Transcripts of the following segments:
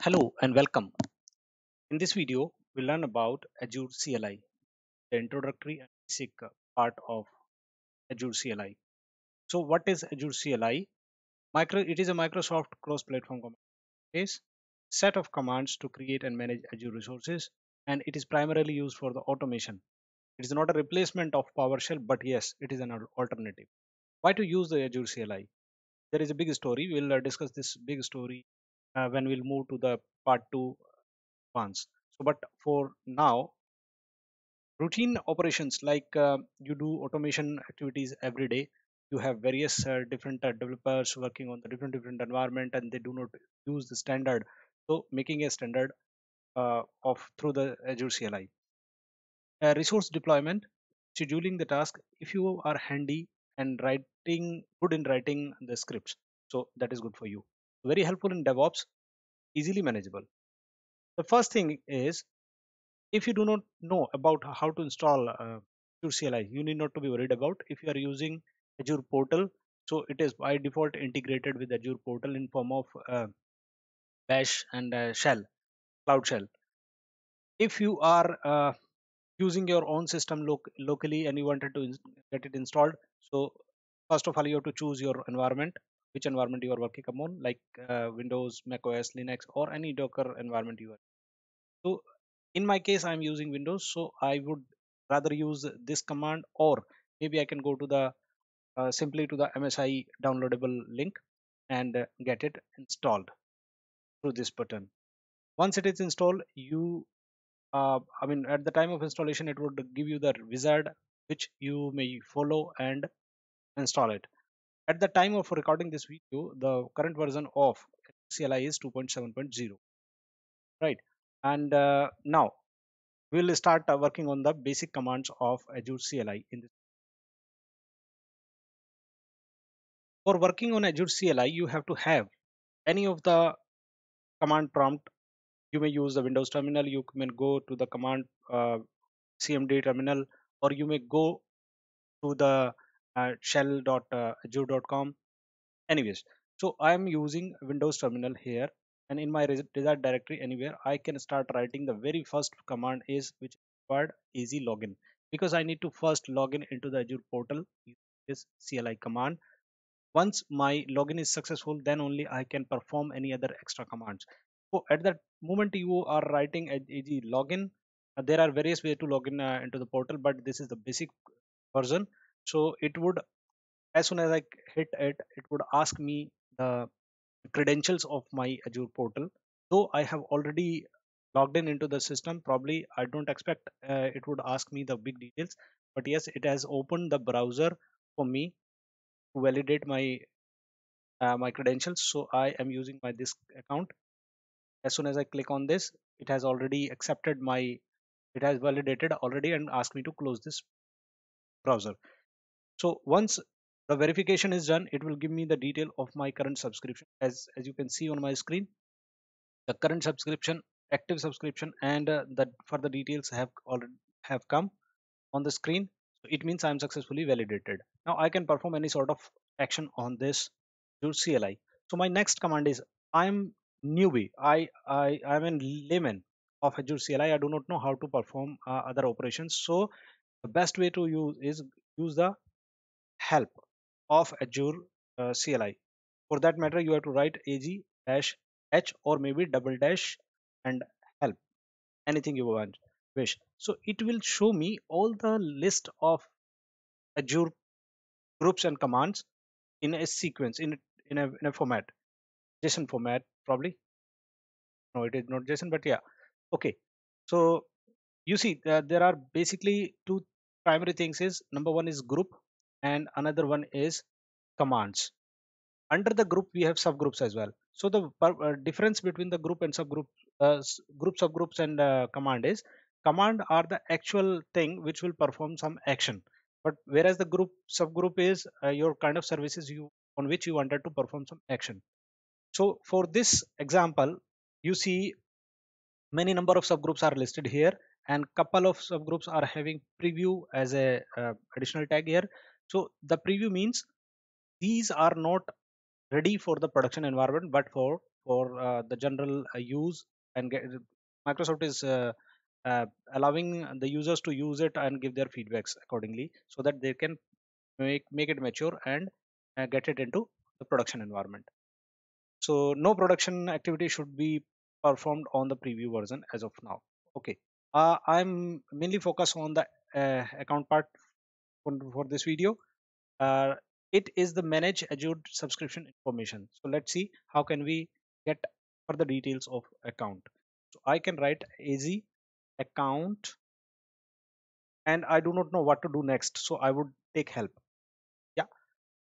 Hello and welcome. In this video, we'll learn about Azure CLI, the introductory and basic part of Azure CLI. So, what is Azure CLI? It is a Microsoft cross-platform command interface set of commands to create and manage Azure resources, and it is primarily used for the automation. It is not a replacement of PowerShell, but yes, it is an alternative. Why to use the Azure CLI? There is a big story. We'll discuss this big story when we'll move to the part two once. So, but for now, routine operations like you do automation activities every day. You have various different developers working on the different environment, and they do not use the standard. So, making a standard of through the Azure CLI. Resource deployment, scheduling the task. If you are handy and writing good in writing the scripts, so that is good for you. Very helpful in DevOps, easily manageable. The first thing is, if you do not know about how to install Azure CLI, you need not to be worried about. If you are using Azure Portal, so it is by default integrated with Azure Portal in form of Bash and Shell, Cloud Shell. If you are using your own system locally and you wanted to get it installed, so first of all, you have to choose your environment, which environment you are working upon, like Windows, Mac OS, Linux, or any Docker environment you are. So in my case, I'm using Windows, so I would rather use this command, or maybe I can go to the simply to the MSI downloadable link and get it installed through this button. Once it is installed, I mean, at the time of installation, it would give you the wizard which you may follow and install it. At the time of recording this video, the current version of CLI is 2.7.0, right? And now we'll start working on the basic commands of Azure CLI. For working on Azure CLI, you have to have any of the command prompt. You may use the Windows terminal, you can go to the command cmd terminal, or you may go to the shell.azure.com. Anyways, so I am using Windows terminal here, and in my desired directory anywhere, I can start writing the very first command is which is required easy login, because I need to first log in into the Azure portal using this CLI command. Once my login is successful, then only I can perform any other extra commands. So at that moment you are writing AG login, there are various ways to log in into the portal, but this is the basic version. So it would, as soon as I hit it, it would ask me the credentials of my Azure portal. Though I have already logged in into the system, probably I don't expect it would ask me the big details. But yes, it has opened the browser for me to validate my credentials. So I am using my this account. As soon as I click on this, it has already accepted it has validated already and asked me to close this browser. So once the verification is done, it will give me the detail of my current subscription. As you can see on my screen, the current subscription, active subscription, and the further details have come on the screen. So it means I'm successfully validated. Now I can perform any sort of action on this Azure CLI. So my next command is, I'm newbie. I'm a layman of Azure CLI. I do not know how to perform other operations. So the best way to use the help of Azure CLI. For that matter, you have to write ag dash h or maybe double dash and help, anything you want wish. So it will show me all the list of Azure groups and commands in a sequence, in a format, JSON format probably. No, it is not JSON, but yeah. Okay. So you see there are basically two primary things. Is number one is group, and another one is commands. Under the group we have subgroups as well. So the difference between the group and subgroup, group, subgroups, and command is, command are the actual thing which will perform some action, but whereas the group subgroup is your kind of services you on which you wanted to perform some action. So for this example, you see many number of subgroups are listed here, and couple of subgroups are having preview as a additional tag here. So the preview means these are not ready for the production environment, but for for the general use, and Microsoft is uh, allowing the users to use it and give their feedbacks accordingly, so that they can make it mature and get it into the production environment. So no production activity should be performed on the preview version as of now. Okay. I'm mainly focused on the account part for this video. uh, it is the manage Azure subscription information. So let's see how can we get further details of account. So I can write az account, and I do not know what to do next, so I would take help. Yeah.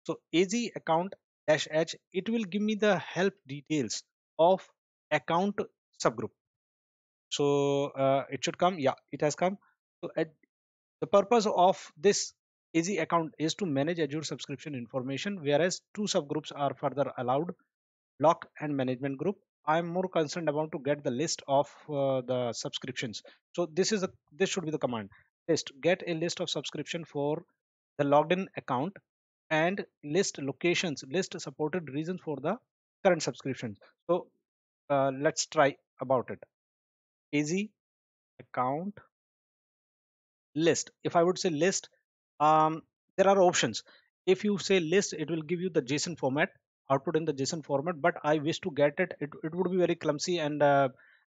So az account dash h, it will give me the help details of account subgroup. So it should come. Yeah, it has come. So the purpose of this AZ account is to manage Azure subscription information, whereas two subgroups are further allowed: lock and management group. I'm more concerned about to get the list of the subscriptions. So this should be the command: list, get a list of subscription for the logged in account, and list locations, list supported regions for the current subscriptions. So let's try about it. AZ account list. If I would say list, um, there are options. If you say list, it will give you the JSON format, output in the JSON format, but I wish to get it would be very clumsy, and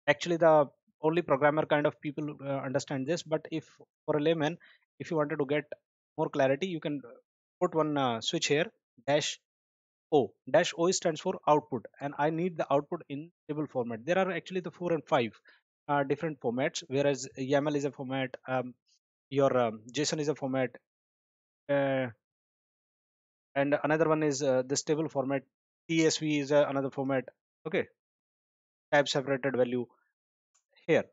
actually the only programmer kind of people understand this. But if for a layman, if you wanted to get more clarity, you can put one switch here: dash o. Dash o stands for output, and I need the output in table format. There are actually the 4 and 5 different formats, whereas YAML is a format, your JSON is a format, uh, and another one is this table format. TSV is another format. Okay, tab separated value. Here,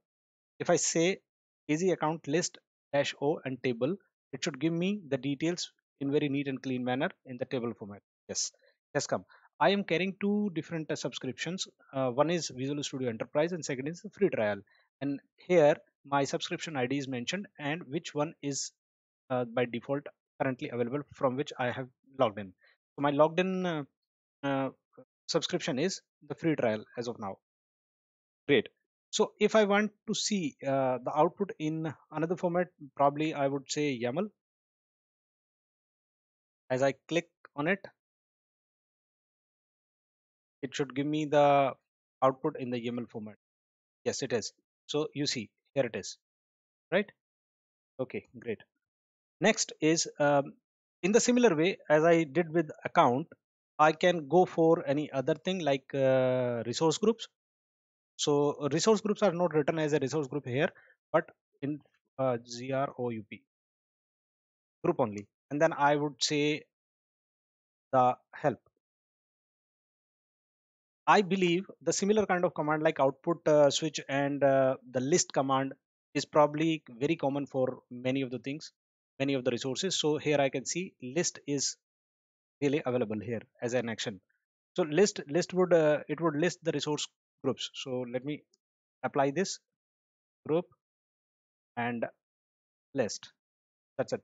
if I say easy account list dash o and table, it should give me the details in very neat and clean manner in the table format. Yes, has come. I am carrying two different subscriptions. One is Visual Studio Enterprise, and second is free trial. And here my subscription ID is mentioned, and which one is by default currently available, from which I have logged in. So my logged in uh, subscription is the free trial as of now. Great. So if I want to see the output in another format, probably I would say YAML. As I click on it, it should give me the output in the YAML format. Yes, it is. So you see, here it is, right? Okay, great. Next is in the similar way as I did with account, I can go for any other thing like resource groups. So resource groups are not written as a resource group here, but in group group only. And then I would say the help. I believe the similar kind of command like output switch and the list command is probably very common for many of the things, many of the resources. So here I can see list is really available here as an action. So list would it would list the resource groups. So let me apply this group and list. That's it.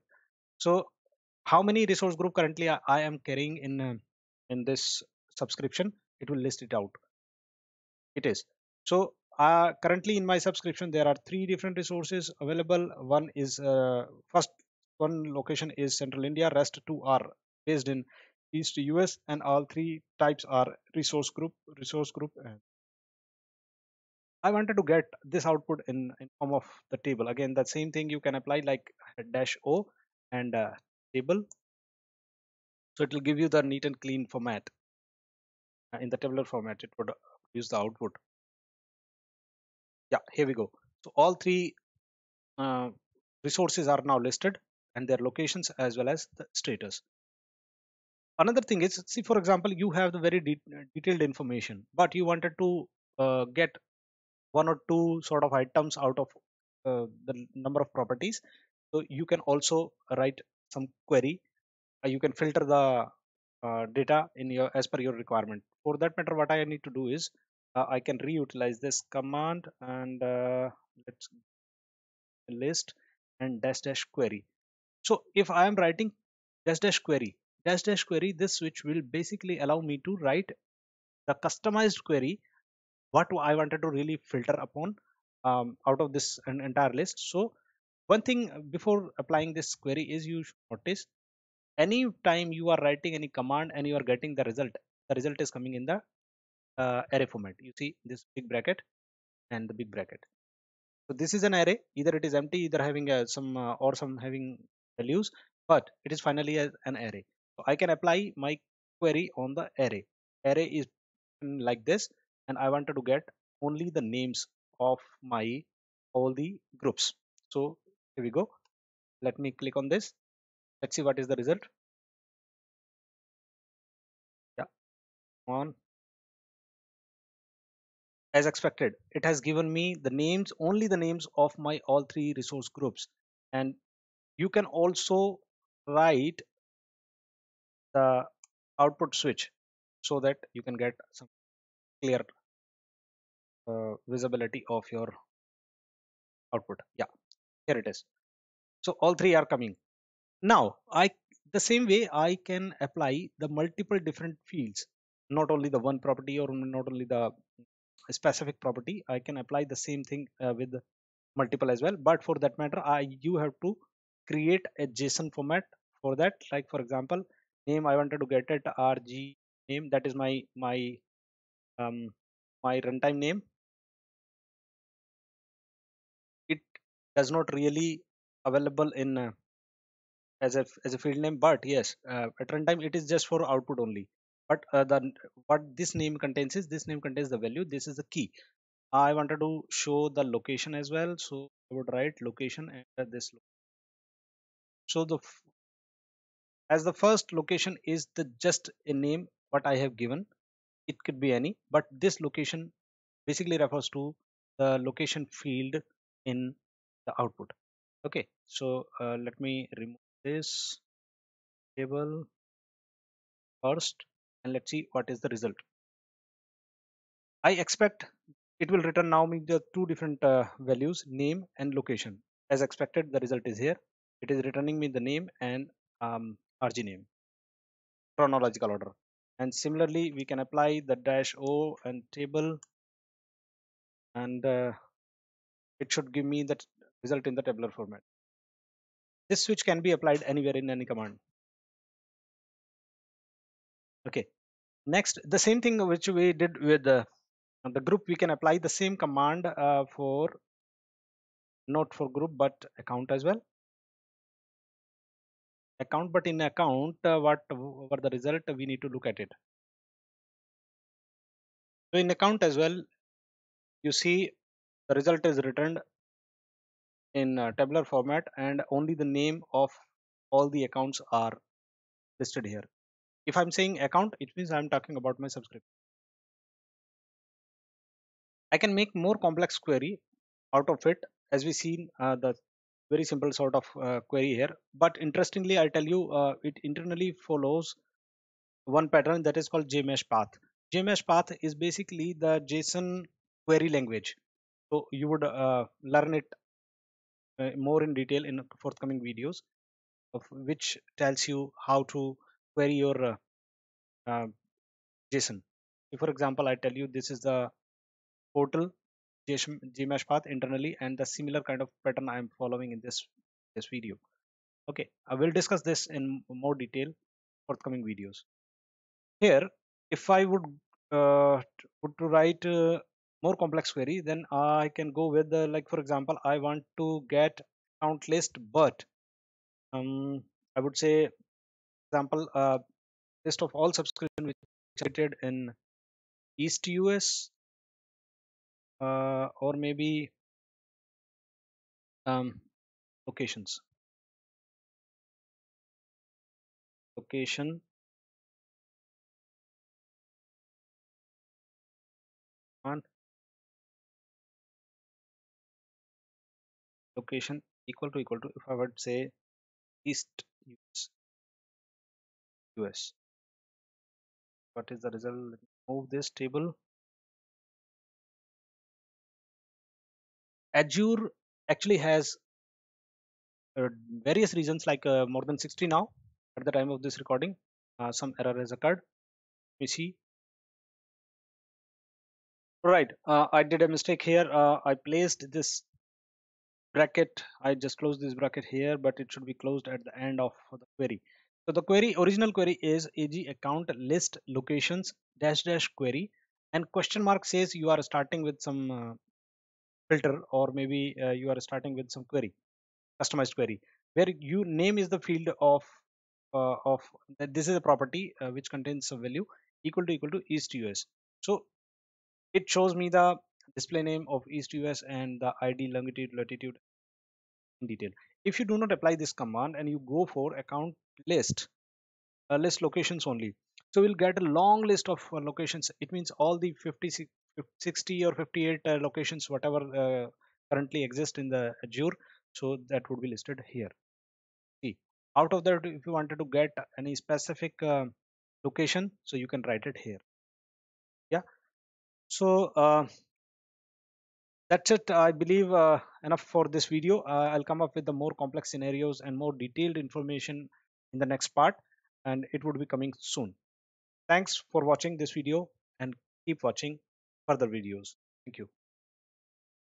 So how many resource group currently I am carrying in this subscription? It will list it out. It is. So currently in my subscription there are three different resources available. One is first one location is Central India. Rest two are based in East US, and all three types are resource group. I wanted to get this output in form of the table. Again, the same thing you can apply like dash o and table. So it will give you the neat and clean format. In the tabular format, it would use the output. Yeah, here we go. So all three uh, resources are now listed, and their locations as well as the status. Another thing is, see, for example, you have the very detailed information, but you wanted to get one or two sort of items out of the number of properties. So you can also write some query. You can filter the data in your as per your requirement. For that matter, what I need to do is I can reutilize this command, and let's list and dash dash query. So if I am writing dash dash query, this switch will basically allow me to write the customized query, what I wanted to really filter upon out of this entire list. So one thing before applying this query is you should notice any time you are writing any command and you are getting the result is coming in the array format. You see this big bracket and the big bracket. So this is an array, either it is empty, either having some or some having values, but it is finally an array. So I can apply my query on the array. Array is like this, and I wanted to get only the names of my all the groups. So here we go. Let me click on this. Let's see what is the result. Yeah, on. As expected, it has given me the names, only the names of my all three resource groups. And you can also write the output switch so that you can get some clear visibility of your output. Yeah, here it is. So all three are coming. Now, the same way I can apply the multiple different fields, not only the one property or not only the specific property. I can apply the same thing with multiple as well. But for that matter, you have to create a JSON format for that. Like for example, name I wanted to get it RG name. That is um, my runtime name. It does not really available in as a field name, but yes, at runtime it is just for output only. But the what this name contains is this name contains the value. This is the key. I wanted to show the location as well, so I would write location and this. So as the first location is the just a name what I have given. It could be any, but this location basically refers to the location field in the output. Okay, so let me remove this table first and let's see what is the result. I expect it will return now me the two different values, name and location. As expected, the result is here. It is returning me the name and RG name, chronological order. And similarly, we can apply the dash O and table, and it should give me that result in the tabular format. This switch can be applied anywhere in any command. Okay. Next, the same thing which we did with the group, we can apply the same command for not for group but account as well. Account, but in account, what were the result? We need to look at it. So in account as well, you see the result is returned in tabular format, and only the name of all the accounts are listed here. If I'm saying account, it means I'm talking about my subscription. I can make more complex query out of it, as we see the very simple sort of query here. But interestingly, I'll tell you, it internally follows one pattern that is called JMesh path. JMesh path is basically the JSON query language. So you would learn it more in detail in forthcoming videos, of which tells you how to query your uh, JSON. So for example, I tell you this is the portal JMesh path internally, and the similar kind of pattern I am following in this video. Okay, I will discuss this in more detail forthcoming videos. Here, if I would to write more complex query, then I can go with the, like for example, I want to get account list, but I would say example list of all subscription which are created in East US, or maybe um, locations. Location and location equal to if I would say East US. What is the result? Let me move this table. Azure actually has various reasons, like more than 60 now at the time of this recording. Some error has occurred. We see Right. I did a mistake here. I placed this bracket. I just closed this bracket here, but it should be closed at the end of the query. So the original query is AG account list locations dash dash query, and question mark says you are starting with some filter, or maybe you are starting with some query, customized query, where you name is the field of that. This is a property which contains a value equal to east US. So it shows me the display name of east US and the ID, longitude, latitude in detail. If you do not apply this command and you go for account list, list locations only, so we'll get a long list of locations. It means all the 60 or 58 locations whatever currently exist in the Azure, so that would be listed here. See, out of that, if you wanted to get any specific location, so you can write it here. Yeah. So that's it. I believe enough for this video. I'll come up with the more complex scenarios and more detailed information in the next part, and it would be coming soon. Thanks for watching this video, and keep watching further videos. Thank you.